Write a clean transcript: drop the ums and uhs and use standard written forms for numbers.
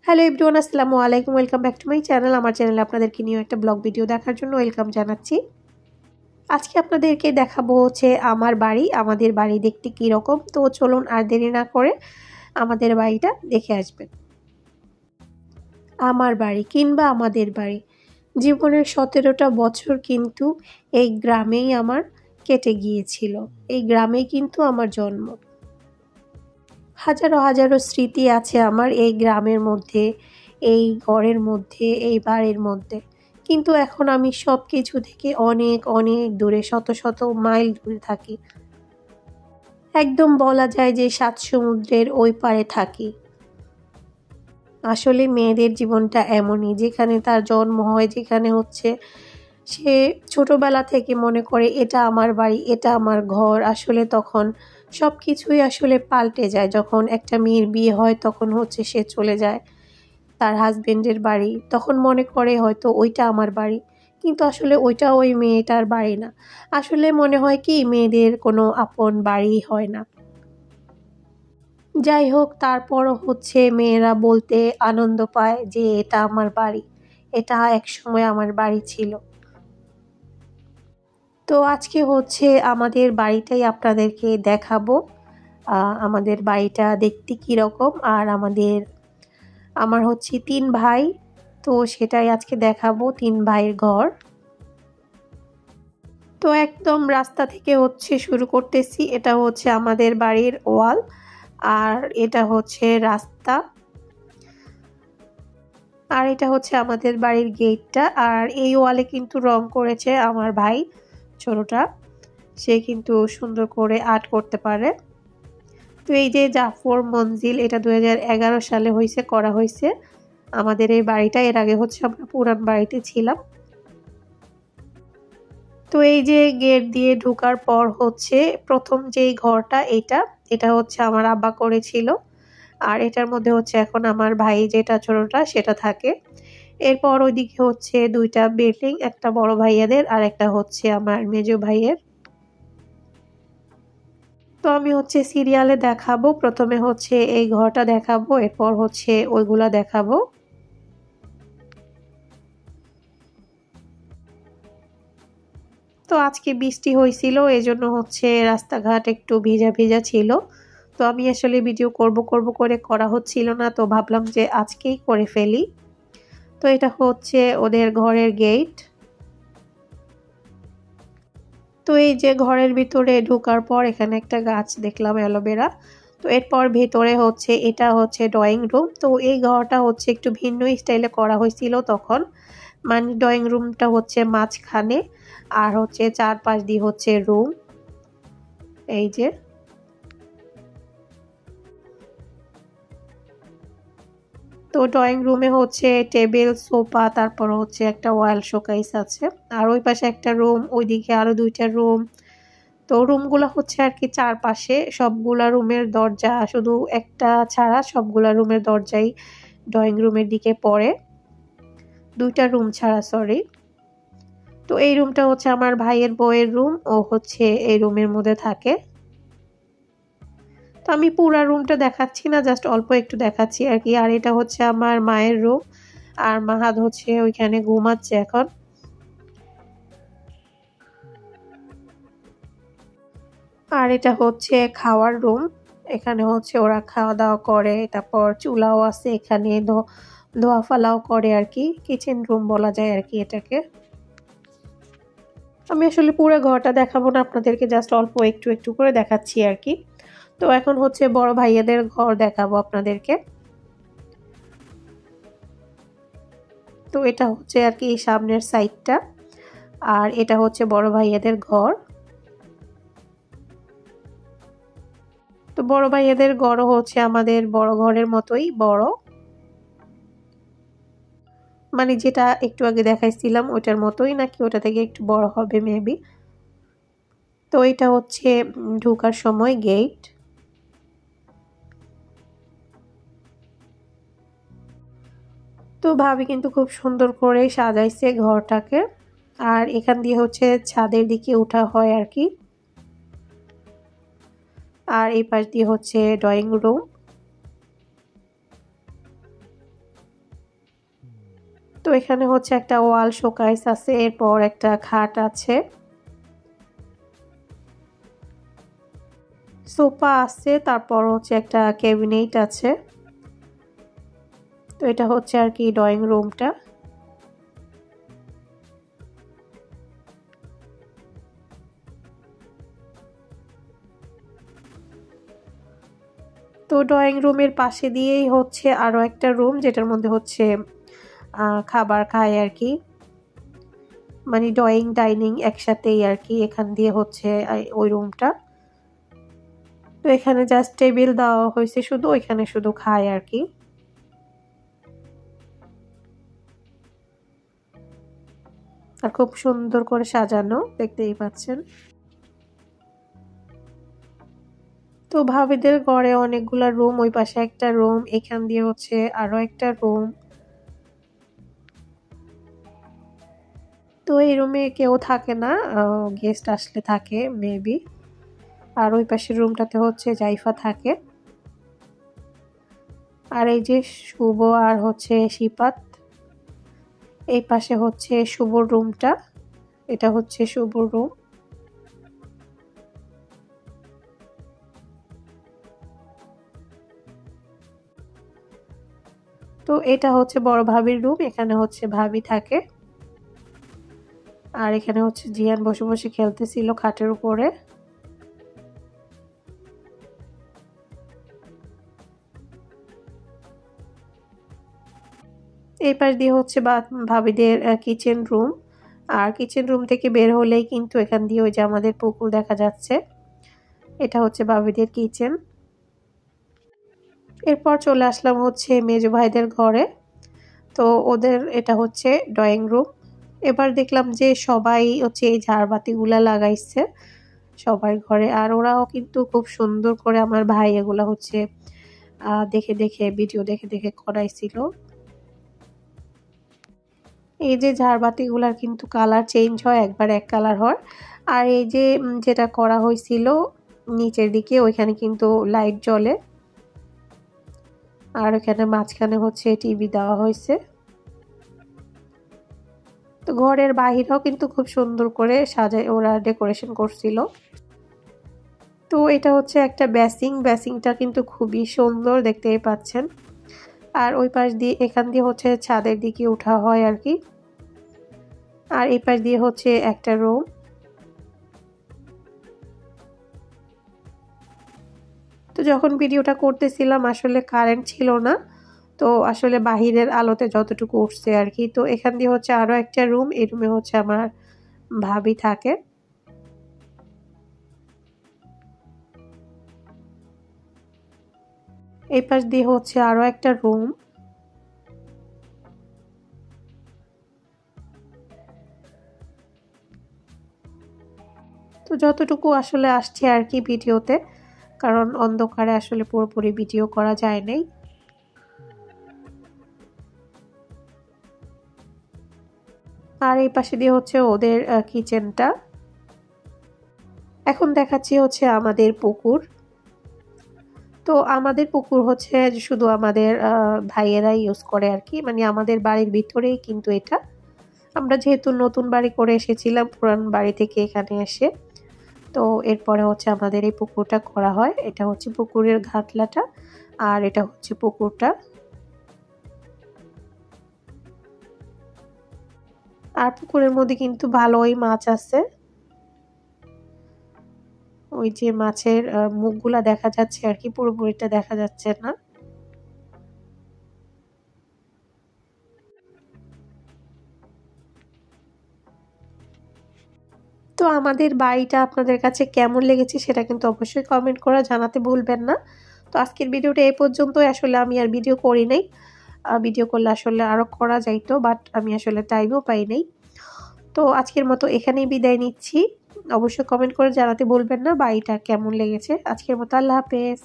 Hello everyone, আসসালামু আলাইকুম। Welcome back to my channel. আমার চ্যানেলে আপনাদেরকে নিয়ে একটা ব্লগ ভিডিও দেখার জন্য ওয়েলকাম জানাচ্ছি। আজকে আপনাদেরকে দেখাবো হচ্ছে আমার বাড়ি। আমাদের বাড়ি দেখতে কীরকম, তো চলুন আর দেরি না করে আমাদের বাড়িটা দেখে আসবেন। আমার বাড়ি কিংবা আমাদের বাড়ি, জীবনের 17টা বছর কিন্তু এই গ্রামেই আমার কেটে গিয়েছিল। এই গ্রামেই কিন্তু আমার জন্ম। হাজারো হাজারো স্মৃতি আছে আমার এই গ্রামের মধ্যে, এই ঘরের মধ্যে, এই বাড়ির মধ্যে। কিন্তু এখন আমি সব কিছু থেকে অনেক অনেক দূরে, শত শত মাইল দূরে থাকি। একদম বলা যায় যে 7 সমুদ্রের ওই পারে থাকি। আসলে মেয়েদের জীবনটা এমনই, যেখানে তার জন্ম হয়, যেখানে হচ্ছে সে ছোটবেলা থেকে মনে করে এটা আমার বাড়ি, এটা আমার ঘর। আসলে তখন সব কিছুই আসলে পাল্টে যায়। যখন একটা মেয়ের বিয়ে হয় তখন হচ্ছে সে চলে যায় তার হাজবেন্ডের বাড়ি, তখন মনে করে হয়তো ওইটা আমার বাড়ি, কিন্তু আসলে ওইটা ওই মেয়েটার বাড়ি না। আসলে মনে হয় কি মেয়েদের কোনো আপন বাড়ি হয় না। যাই হোক, তারপরও হচ্ছে মেয়েরা বলতে আনন্দ পায় যে এটা আমার বাড়ি, এটা একসময় আমার বাড়ি ছিল। তো আজকে হচ্ছে আমাদের বাড়িটাই আপনাদেরকে দেখাবো। আমাদের বাড়িটা দেখতে কীরকম, আর আমার হচ্ছে 3 ভাই, তো সেটাই আজকে দেখাবো, 3 ভাইয়ের ঘর। তো একদম রাস্তা থেকে হচ্ছে শুরু করতেছি। এটা হচ্ছে আমাদের বাড়ির ওয়াল, আর এটা হচ্ছে রাস্তা, আর এটা হচ্ছে আমাদের বাড়ির গেটটা। আর এই ওয়ালে কিন্তু রং করেছে আমার ভাই ছোটটা, সে কিন্তু সুন্দর করে আর্ট করতে পারে। তো এই যে জাফর মঞ্জিল, এটা 2011 সালে করা হয়েছে আমাদের এই বাড়িটা। এর আগে হচ্ছে আমরা পুরান বাড়িতে ছিলাম। তো এই যে গেট দিয়ে ঢোকার পর হচ্ছে প্রথম যেই ঘরটা, এটা হচ্ছে আমার আব্বা করেছিল। আর এটার মধ্যে হচ্ছে এখন আমার ভাই যেটা ছোটটা সেটা থাকে। এরপর ওইদিকে হচ্ছে 2টা বিল্ডিং, একটা বড় ভাইয়াদের আর একটা হচ্ছে আমার মেজো ভাইয়ের। তো আমি হচ্ছে সিরিয়ালে দেখাবো, প্রথমে হচ্ছে এই ঘরটা দেখাবো, এরপর হচ্ছে ওইগুলা দেখাবো। তো আজকে বৃষ্টি হয়েছিল, এজন্য হচ্ছে রাস্তাঘাট একটু ভিজা ভিজা ছিল। তো আমি আসলে ভিডিও করব করে করা হচ্ছিল না, তো ভাবলাম যে আজকেই করে ফেলি। তো এটা হচ্ছে ওদের ঘরের গেট। তো এই যে ঘরের ভিতরে ঢোকার পর এখানে একটা গাছ দেখলাম, অ্যালোভেরা। তো এরপর ভেতরে হচ্ছে এটা হচ্ছে ড্রয়িং রুম। তো এই ঘরটা হচ্ছে একটু ভিন্ন স্টাইলে করা হয়েছিল তখন, মানে ড্রয়িং রুমটা হচ্ছে মাঝখানে, আর হচ্ছে চারপাশ দিয়ে হচ্ছে রুম। এই যে তো ড্রয়িং রুমে হচ্ছে টেবিল, সোফা, তারপর হচ্ছে একটা ওয়াল শোকেস আছে। আর ওই পাশে একটা রুম, ওইদিকে আরো 2টা রুম। তো রুমগুলো হচ্ছে আর কি চারপাশে, সবগুলা রুমের দরজা শুধু একটা ছাড়া সবগুলা রুমের দরজাই ড্রয়িং রুমের দিকে পড়ে, 2টা রুম ছাড়া, সরি। তো এই রুমটা হচ্ছে আমার ভাইয়ের বউয়ের রুম, ও হচ্ছে এই রুমের মধ্যে থাকে। তো আমি পুরা রুমটা দেখাচ্ছি না, জাস্ট অল্প একটু দেখাচ্ছি আর কি। আর এটা হচ্ছে আমার মায়ের রুম, আর মাহাদ হচ্ছে ওইখানে ঘুমাচ্ছে এখন। আর এটা হচ্ছে খাওয়ার রুম, এখানে হচ্ছে ওরা খাওয়া দাওয়া করে, তারপর চুলাও আছে এখানে, ধোয়া ফালাও করে আর কি, কিচেন রুম বলা যায় আর কি এটাকে। আমি আসলে পুরো ঘরটা দেখাবো না আপনাদেরকে, জাস্ট অল্প একটু একটু করে দেখাচ্ছি আর কি। তো এখন হচ্ছে বড় ভাইয়াদের ঘর দেখাবো আপনাদেরকে। তো এটা হচ্ছে আর কি সামনের সাইডটা, আর এটা হচ্ছে বড় ভাইয়াদের ঘর। তো বড় ভাইয়াদের ঘরও হচ্ছে আমাদের বড় ঘরের মতোই বড়, মানে যেটা একটু আগে দেখাইছিলাম ওটার মতোই, নাকি ওটা থেকে একটু বড় হবে মেবি। তো এটা হচ্ছে ঢোকার সময় গেট। তো ভাবি কিন্তু খুব সুন্দর করে সাজাইছে ঘরটাকে। আর এখান দিয়ে হচ্ছে ছাদের দিকে ওঠা হয় আর কি। আর এই পাশ দিয়ে হচ্ছে ড্রয়িং রুম। তো এখানে হচ্ছে একটা ওয়াল শোকেস আছে, এরপর একটা খাট আছে, সোফা আছে, তারপর হচ্ছে একটা ক্যাবিনেট আছে। তো এটা হচ্ছে আর কি ড্রয়িং রুমটা। তো ড্রয়িং রুমের পাশে দিয়েই হচ্ছে আরো একটা রুম, যেটার মধ্যে হচ্ছে খাবার খায় আর কি, মানে ড্রয়িং ডাইনিং একসাথেই আর কি। এখান দিয়ে হচ্ছে ওই রুমটা। তো এখানে জাস্ট টেবিল দেওয়া হয়েছে, শুধু ওইখানে শুধু খায় আর কি। আর খুব সুন্দর করে সাজানো, দেখতেই পাচ্ছেন। তো ভাবিদের ঘরে অনেকগুলা রুম, ওই পাশে একটা রুম, এখান দিয়ে হচ্ছে আরো একটা রুম। তো এই রুমে কেউ থাকে না, গেস্ট আসলে থাকে মেবি। আর ওই পাশের রুমটাতে হচ্ছে জাইফা থাকে। আর এই যে শুভ আর হচ্ছে শিপাত, এই পাশে হচ্ছে শুভর রুমটা, এটা হচ্ছে শুভর রুম। তো এটা হচ্ছে বড় ভাবির রুম, এখানে হচ্ছে ভাবি থাকে। আর এখানে হচ্ছে জিয়ান বসে বসে খেলতেছিল খাটের উপরে। এই পাশ দিয়ে হচ্ছে ভাবিদের কিচেন রুম। আর কিচেন রুম থেকে বের হলেই কিন্তু এখান দিয়ে ওই যে আমাদের পুকুর দেখা যাচ্ছে। এটা হচ্ছে ভাবিদের কিচেন। এরপর চলে আসলাম হচ্ছে মেজো ভাইদের ঘরে। তো ওদের এটা হচ্ছে ড্রয়িং রুম। এবার দেখলাম যে সবাই হচ্ছে এই ঝাড়বাতিগুলা লাগাইছে সবার ঘরে। আর ওরাও কিন্তু খুব সুন্দর করে, আমার ভাই এগুলা হচ্ছে দেখে দেখে, ভিডিও দেখে দেখে করাইছিল। এই যে ঝাড়বাতিগুলার কিন্তু কালার চেঞ্জ হয়, একবার এক কালার হয়। আর এই যে যেটা করা হয়েছিল নিচের দিকে, ওইখানে কিন্তু লাইট জ্বলে। আর এখানে মাঝখানে হচ্ছে টিভি দেওয়া হয়েছে। তো ঘরের বাহিরেও কিন্তু খুব সুন্দর করে সাজায়, ওরা ডেকোরেশন করছিল। তো এটা হচ্ছে একটা বেসিংটা কিন্তু খুবই সুন্দর, দেখতেই পাচ্ছেন। আর ওই পাশ দিয়ে, এখান দিয়ে হচ্ছে ছাদের দিকে ওঠা হয় আর কি। আর এই পাশ দিয়ে হচ্ছে একটা রুম। তো যখন ভিডিওটা করতেছিলাম আসলে কারেন্ট ছিল না, তো আসলে বাহিরের আলোতে যতটুকু উঠছে আর কি। তো এখান দিয়ে হচ্ছে আরো একটা রুম, এই রুমে হচ্ছে আমার ভাবি থাকে। এই পাশ দিয়ে হচ্ছে আরো একটা রুম। তো যতটুকু আসলে আসছে আর কি ভিডিওতে, কারণ অন্ধকারে আসলে পুরোপুরি ভিডিও করা যায় নাই। আর এই পাশে দিয়ে হচ্ছে ওদের কিচেনটা। এখন দেখাচ্ছি হচ্ছে আমাদের পুকুর। তো আমাদের পুকুর হচ্ছে শুধু আমাদের ভাইয়েরাই ইউজ করে আর কি, মানে আমাদের বাড়ির ভিতরেই কিন্তু এটা। আমরা যেহেতু নতুন বাড়ি করে এসেছিলাম পুরান বাড়ি থেকে এখানে এসে, তো এরপরে হচ্ছে আমাদের এই পুকুরটা করা হয়। এটা হচ্ছে পুকুরের ঘাটলাটা, আর এটা হচ্ছে পুকুরটা। আর পুকুরের মধ্যে কিন্তু ভালোই মাছ আছে, ওই যে মাছের মুখগুলা দেখা যাচ্ছে আর কি, পুরোপুরিটা দেখা যাচ্ছে না। তো আমাদের বাড়িটা আপনাদের কাছে কেমন লেগেছে সেটা কিন্তু অবশ্যই কমেন্ট করে জানাতে ভুলবেন না। তো আজকের ভিডিওটা এই পর্যন্তই, আসলে আমি আর ভিডিও করি নাই। ভিডিও করলে আসলে আরো করা যাইতো, বাট আমি আসলে টাইমও পাই নাই। তো আজকের মতো এখানেই বিদায় নিচ্ছি। অবশ্যই কমেন্ট করে জানাতে ভুলবেন না বাড়িটা কেমন লেগেছে। আজকের মতো আল্লাহ হাফেজ।